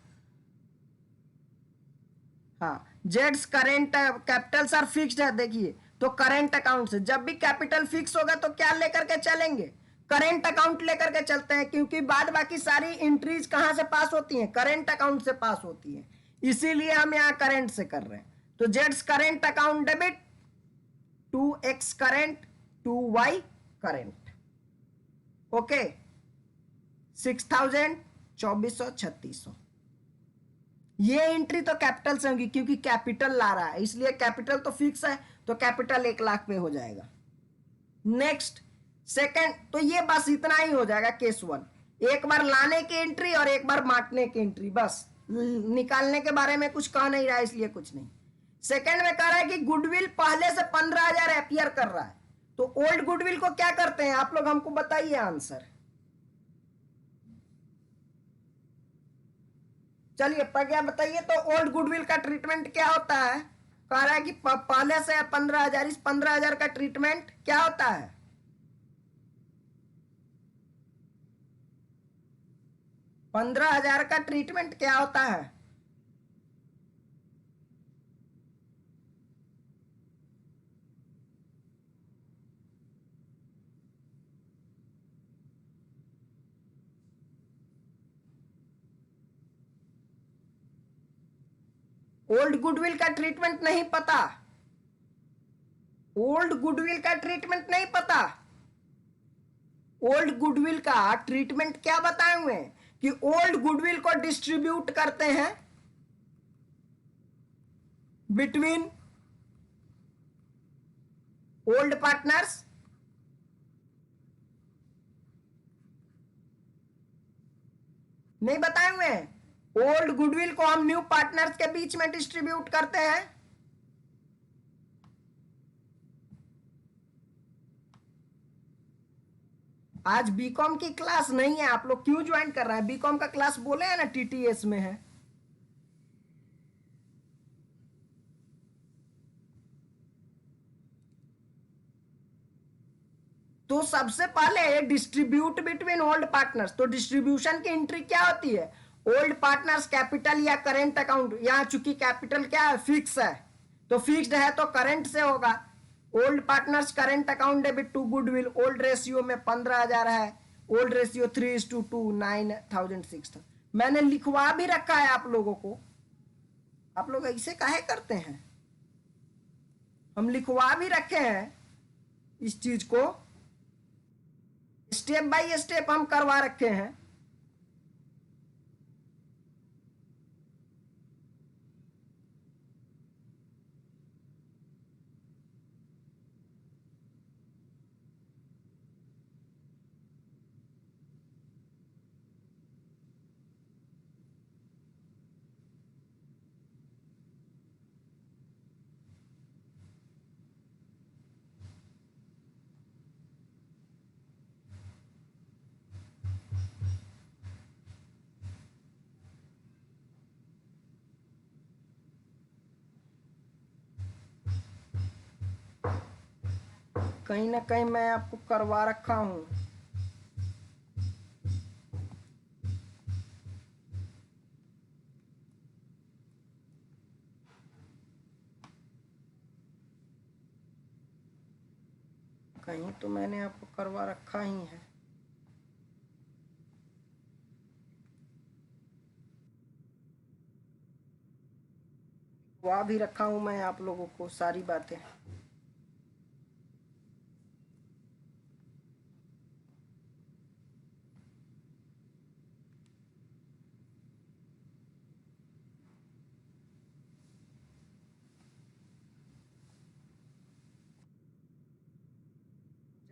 हाँ Jades current capital sir fixed है, देखिए तो करेंट अकाउंट से जब भी कैपिटल फिक्स होगा तो क्या लेकर के चलेंगे? करेंट अकाउंट लेकर के चलते हैं, क्योंकि बाद बाकी सारी एंट्रीज कहां से पास होती हैं? करेंट अकाउंट से पास होती हैं, इसीलिए हम यहां करेंट से कर रहे हैं। तो Jades current account debit 2x current 2y current, okay 6000 2400 3600। ये एंट्री तो कैपिटल से होगी क्योंकि कैपिटल ला रहा है, इसलिए कैपिटल तो फिक्स है, तो कैपिटल 1 लाख पे हो जाएगा। नेक्स्ट सेकंड, तो ये बस इतना ही हो जाएगा केस 1, एक बार लाने की एंट्री और एक बार बांटने की एंट्री, बस निकालने के बारे में कुछ कह नहीं रहा है, इसलिए कुछ नहीं। सेकंड में कह रहा है कि गुडविल पहले से 15,000 अपीयर कर रहा है, तो ओल्ड गुडविल को क्या करते हैं आप लोग हमको बताइए आंसर। चलिए प्रज्ञा बताइए, तो ओल्ड गुडविल का ट्रीटमेंट क्या होता है? कह रहा है कि पहले से 15,000, इस 15,000 का ट्रीटमेंट क्या होता है? $15,000 का ट्रीटमेंट क्या होता है? ओल्ड गुडविल का ट्रीटमेंट नहीं पता? ओल्ड गुडविल का ट्रीटमेंट नहीं पता? ओल्ड गुडविल का ट्रीटमेंट क्या बताए हुए हैं कि ओल्ड गुडविल को डिस्ट्रीब्यूट करते हैं बिटवीन ओल्ड पार्टनर्स, नहीं बताए हुए हैं? ओल्ड गुडविल को हम न्यू पार्टनर्स के बीच में डिस्ट्रीब्यूट करते हैं। आज बीकॉम की क्लास नहीं है, आप लोग क्यों ज्वाइन कर रहे हैं? बीकॉम का क्लास बोले हैं ना टीटीएस में है। तो सबसे पहले डिस्ट्रीब्यूट बिटवीन ओल्ड पार्टनर्स, तो डिस्ट्रीब्यूशन की एंट्री क्या होती है? ओल्ड पार्टनर्स कैपिटल या करेंट अकाउंट, यहाँ चूंकि कैपिटल क्या है, फिक्स है, तो फिक्स्ड है तो करंट से होगा। Old partners current account debit to goodwill, old ratio में 15,000 है, ओल्ड रेशियो 3:2, 9,006 था। मैंने लिखवा भी रखा है आप लोगों को, आप लोग ऐसे काहे करते हैं, हम लिखवा भी रखे हैं इस चीज को, स्टेप बाय स्टेप हम करवा रखे हैं। कहीं ना कहीं मैं आपको करवा रखा हूं। कहीं तो मैंने आपको करवा रखा ही है। वहाँ भी रखा हूं मैं आप लोगों को सारी बातें।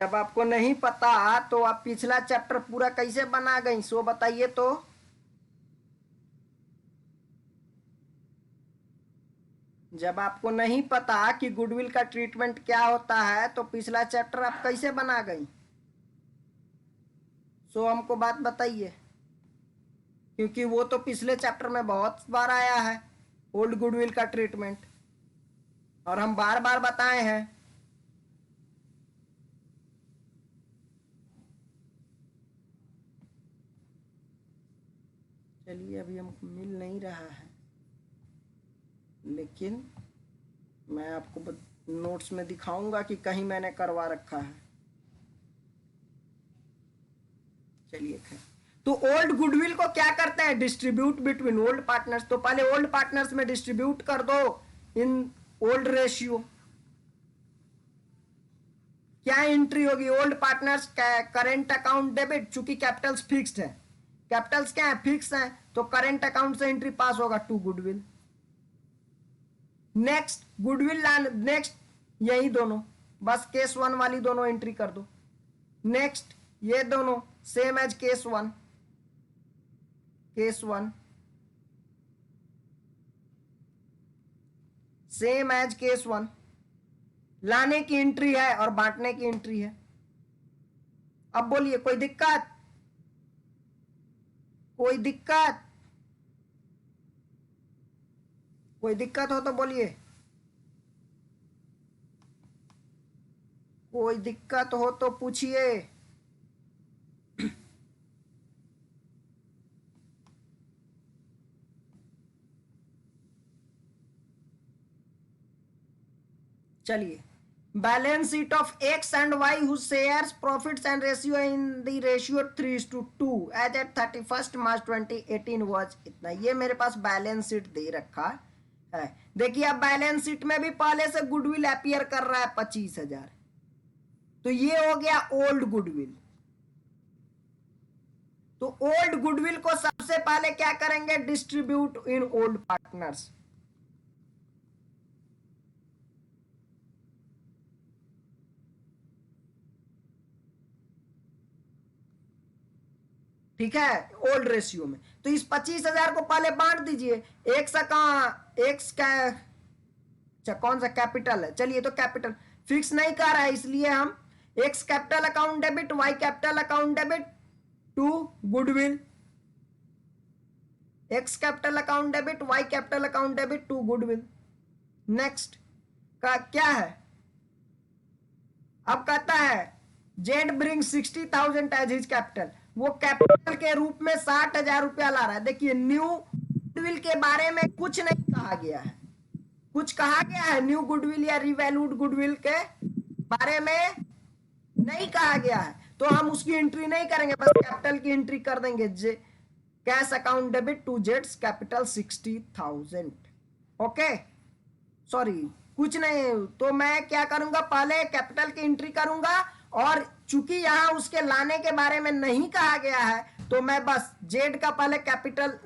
जब आपको नहीं पता तो आप पिछला चैप्टर पूरा कैसे बना गई सो बताइए तो। जब आपको नहीं पता कि गुडविल का ट्रीटमेंट क्या होता है तो पिछला चैप्टर आप कैसे बना गई, सो हमको बात बताइए, क्योंकि वो तो पिछले चैप्टर में बहुत बार आया है ओल्ड गुडविल का ट्रीटमेंट, और हम बार बार बताए हैं। चलिए अभी हमको मिल नहीं रहा है, लेकिन मैं आपको नोट्स में दिखाऊंगा कि कहीं मैंने करवा रखा है। चलिए खैर, तो ओल्ड गुडविल को क्या करते हैं, डिस्ट्रीब्यूट बिटवीन ओल्ड पार्टनर्स। तो पहले ओल्ड पार्टनर्स में डिस्ट्रीब्यूट कर दो इन ओल्ड रेशियो। क्या एंट्री होगी, old partners current account debit, चूंकि कैपिटल्स फिक्स्ड है, कैपिटल्स क्या है, फिक्स है, तो करेंट अकाउंट से एंट्री पास होगा to goodwill. Next goodwill next यही दोनों, बस केस 1 वाली दोनों एंट्री कर दो। नेक्स्ट ये दोनों same as case 1, case 1 same as case 1। लाने की एंट्री है और बांटने की एंट्री है। अब बोलिए कोई दिक्कत, कोई दिक्कत, कोई दिक्कत हो तो बोलिए, कोई दिक्कत हो तो पूछिए। चलिए, balance sheet of X and Y whose shares profits and ratio in the ratio 3:2 as at 31 March 2018 was इतना। ये मेरे पास बैलेंस शीट दे रखा है। देखिए अब बैलेंस शीट में भी पहले से गुडविल अपीयर कर रहा है 25,000, तो ये हो गया ओल्ड गुडविल। तो ओल्ड गुडविल को सबसे पहले क्या करेंगे, डिस्ट्रीब्यूट इन ओल्ड पार्टनर्स। ठीक है, ओल्ड रेशियो में। तो इस 25,000 को पहले बांट दीजिए। एक्स कहाँ, एक्स का अच्छा कौन सा कैपिटल है, चलिए तो कैपिटल फिक्स नहीं कर रहा है, इसलिए हम X capital account debit, Y capital account debit to goodwill, X capital account debit, Y capital account debit to goodwill. Next का क्या है, अब कहता है Z bring 60,000 as his capital, वो कैपिटल के रूप में 60,000 रुपया ला रहा है। देखिए न्यू गुडविल के बारे में कुछ नहीं कहा गया है, कुछ कहा गया है न्यू गुडविल या रिवैल्यूड गुडविल के बारे में नहीं कहा गया है, तो हम उसकी एंट्री नहीं करेंगे, बस कैपिटल की एंट्री कर देंगे। कैश अकाउंट डेबिट टू जेड्स कैपिटल 60,000। ओके सॉरी कुछ नहीं, तो मैं क्या करूंगा, पहले कैपिटल की एंट्री करूंगा, और चूंकि यहां उसके लाने के बारे में नहीं कहा गया है तो मैं बस जेड का पहले कैपिटल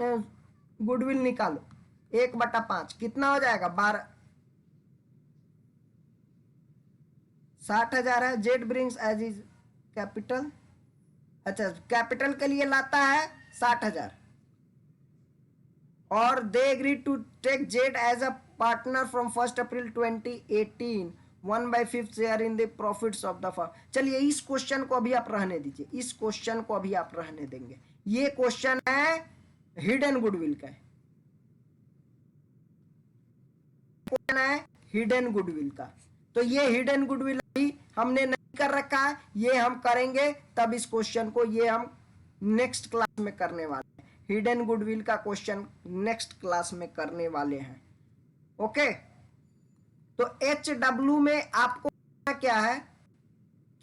गुडविल निकालो, 1/5 कितना हो जाएगा, 12 60,000 है। Z brings as is capital, अच्छा कैपिटल के लिए लाता है 60,000, और they agree to take Z as a partner from 1 April 2018, 1/5 share in the profits of the firm. चलिए इस क्वेश्चन को अभी आप रहने दीजिए, इस क्वेश्चन को अभी आप रहने देंगे। ये क्वेश्चन है हिडन गुडविल का, क्वेश्चन है हिडन गुडविल का। तो ये हिडन गुडविल अभी हमने नहीं कर रखा है, ये हम करेंगे तब इस क्वेश्चन को, ये हम नेक्स्ट क्लास में करने वाले हैं। हिडन गुडविल का क्वेश्चन नेक्स्ट क्लास में करने वाले हैं। ओके तो HW में आपको क्या है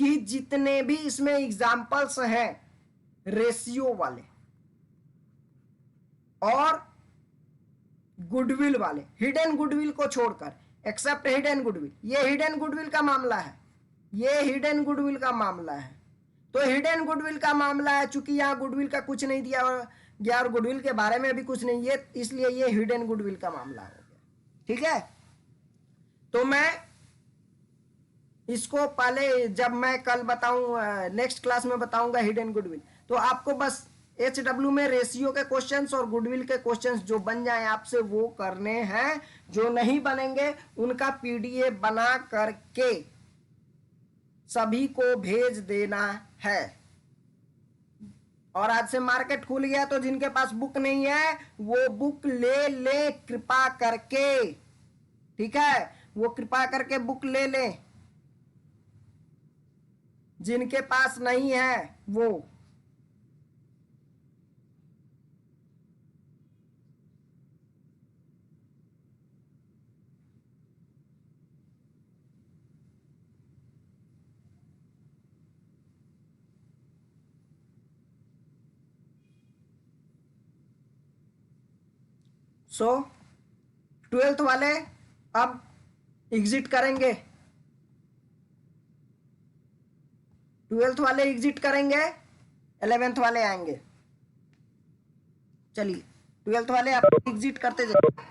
कि जितने भी इसमें एग्जाम्पल्स हैं रेशियो वाले और गुडविल वाले, हिडन गुडविल को छोड़कर, एक्सेप्ट हिडन गुडविल, ये हिडन गुडविल का मामला है, ये हिडन गुडविल का मामला है। तो हिडन गुडविल का मामला है, चूंकि यहाँ गुडविल का कुछ नहीं दिया गया और गुडविल के बारे में भी कुछ नहीं, ये इसलिए ये हिडन गुडविल का मामला हो गया। ठीक है, तो मैं इसको पहले जब मैं कल बताऊं, नेक्स्ट क्लास में बताऊंगा हिडन गुडविल, तो आपको बस HW में रेशियो के क्वेश्चंस और गुडविल के क्वेश्चंस जो बन जाएं आपसे वो करने हैं, जो नहीं बनेंगे उनका PDF बना करके सभी को भेज देना है। और आज से मार्केट खुल गया, तो जिनके पास बुक नहीं है वो बुक ले ले कृपा करके, ठीक है, वो कृपा करके बुक ले लें, जिनके पास नहीं है वो। सो 12th वाले अब एग्जिट करेंगे, 12th वाले एग्जिट करेंगे, 11th वाले आएंगे। चलिए 12th वाले आप एग्जिट करते जाइए।